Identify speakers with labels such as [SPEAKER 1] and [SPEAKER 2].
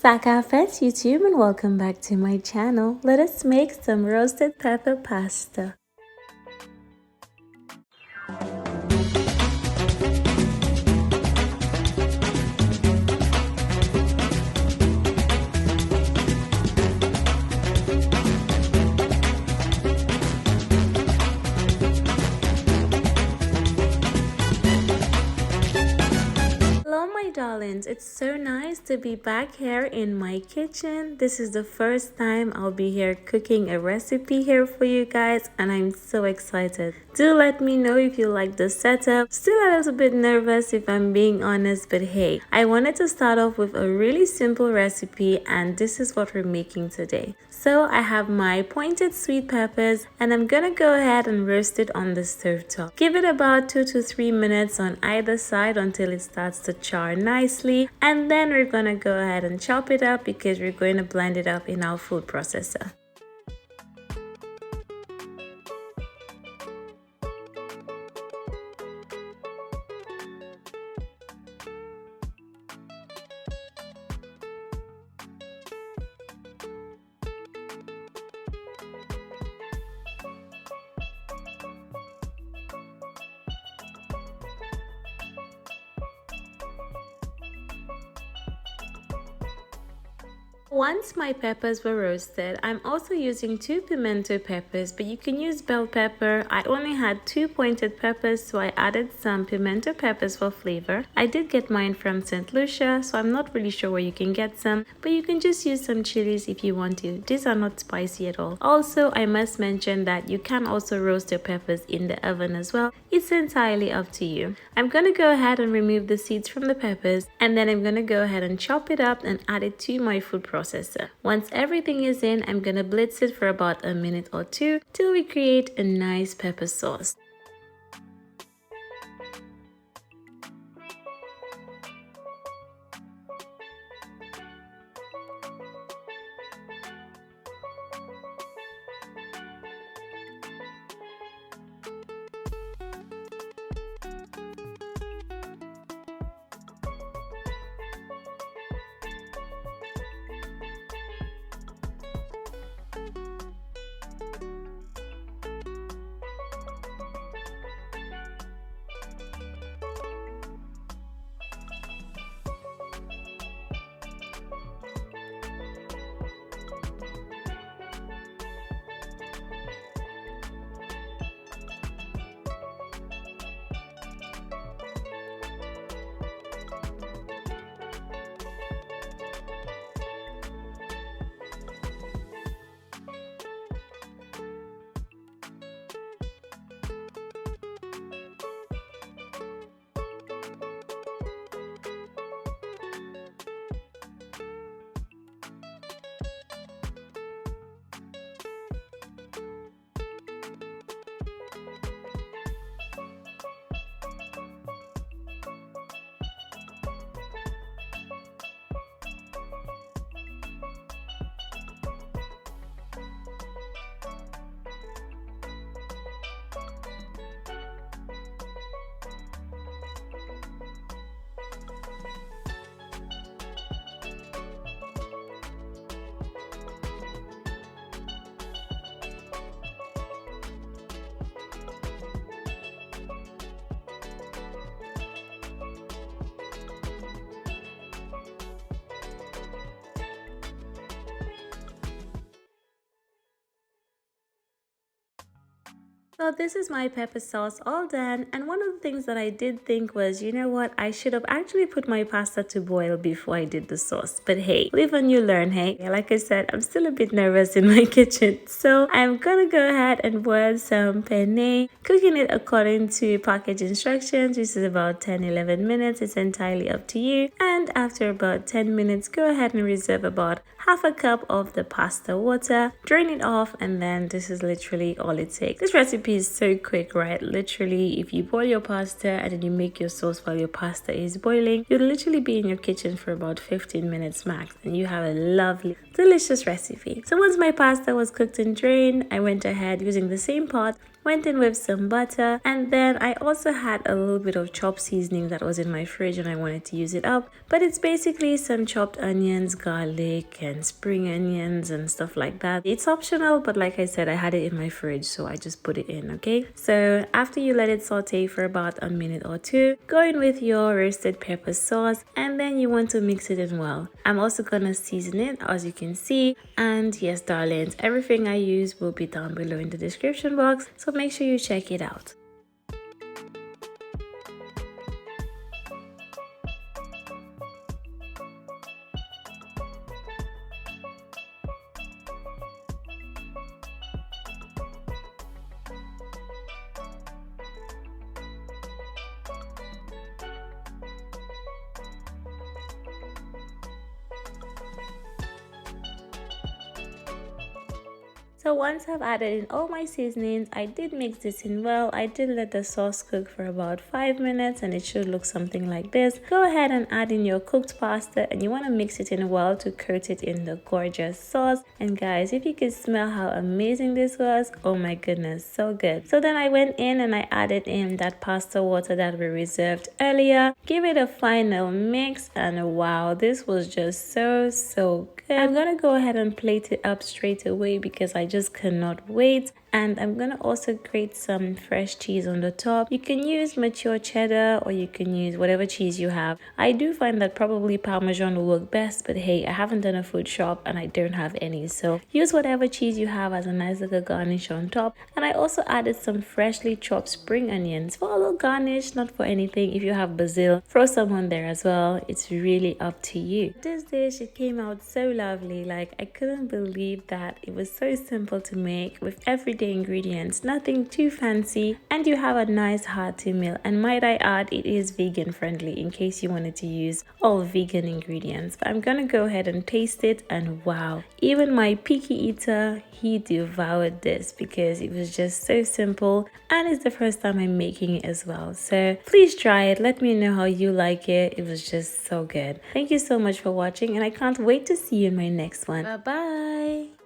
[SPEAKER 1] Sakafet YouTube and welcome back to my channel. Let us make some roasted pepper pasta. Hello my darlings, it's so nice to be back here in my kitchen. This is the first time I'll be here cooking a recipe here for you guys and I'm so excited. Do let me know if you like the setup. Still a little bit nervous if I'm being honest, but hey, I wanted to start off with a really simple recipe and this is what we're making today. So I have my pointed sweet peppers and I'm gonna go ahead and roast it on the stove top. Give it about 2 to 3 minutes on either side until it starts to char nicely, and then we're gonna go ahead and chop it up because we're going to blend it up in our food processor. Once my peppers were roasted, I'm also using 2 pimento peppers, but you can use bell pepper. I only had 2 pointed peppers, so I added some pimento peppers for flavor. I did get mine from St. Lucia, so I'm not really sure where you can get some, but you can just use some chilies if you want to. These are not spicy at all. Also, I must mention that you can also roast your peppers in the oven as well. It's entirely up to you. I'm gonna go ahead and remove the seeds from the peppers, and then I'm gonna go ahead and chop it up and add it to my food processor. Once everything is in, I'm gonna blitz it for about a minute or two till we create a nice pepper sauce. So this is my pepper sauce all done, and one of the things that I did think was, you know what, I should have actually put my pasta to boil before I did the sauce. But hey, live and you learn, hey. Like I said, I'm still a bit nervous in my kitchen. So I'm gonna go ahead and boil some penne, cooking it according to package instructions, which is about 10-11 minutes. It's entirely up to you. And after about 10 minutes, go ahead and reserve about half a cup of the pasta water, drain it off, and then this is literally all it takes. This recipe is so quick, right? Literally, if you boil your pasta and then you make your sauce while your pasta is boiling, you'll literally be in your kitchen for about 15 minutes max and you have a lovely, delicious recipe. So once my pasta was cooked and drained, I went ahead using the same pot went in with some butter, and then I also had a little bit of chopped seasoning that was in my fridge and I wanted to use it up. But it's basically some chopped onions, garlic, and spring onions and stuff like that. It's optional, but like I said, I had it in my fridge, so I just put it in, okay? So after you let it saute for about a minute or two, go in with your roasted pepper sauce, and then you want to mix it in well. I'm also gonna season it, as you can see. And yes, darlings, everything I use will be down below in the description box, so make sure you check it out. So once I've added in all my seasonings, I did mix this in well. I did let the sauce cook for about 5 minutes and it should look something like this. Go ahead and add in your cooked pasta, and you want to mix it in well to coat it in the gorgeous sauce. And guys, if you could smell how amazing this was, oh my goodness, so good. So then I went in and I added in that pasta water that we reserved earlier. Give it a final mix, and wow, this was just so good. I'm gonna go ahead and plate it up straight away because I just cannot wait. And I'm gonna also grate some fresh cheese on the top. You can use mature cheddar or you can use whatever cheese you have. I do find that probably Parmesan will work best, but hey, I haven't done a food shop and I don't have any, so use whatever cheese you have as a nice little garnish on top. And I also added some freshly chopped spring onions for a little garnish, not for anything. If you have basil, throw some on there as well. It's really up to you. This dish, it came out so lovely. Like, I couldn't believe that it was so simple to make with everyday ingredients, nothing too fancy, and you have a nice hearty meal. And might I add, it is vegan friendly in case you wanted to use all vegan ingredients. But I'm gonna go ahead and taste it, and wow, even my picky eater, he devoured this because it was just so simple, and it's the first time I'm making it as well. So please try it, let me know how you like it. It was just so good. Thank you so much for watching, and I can't wait to see you in my next one. Bye bye.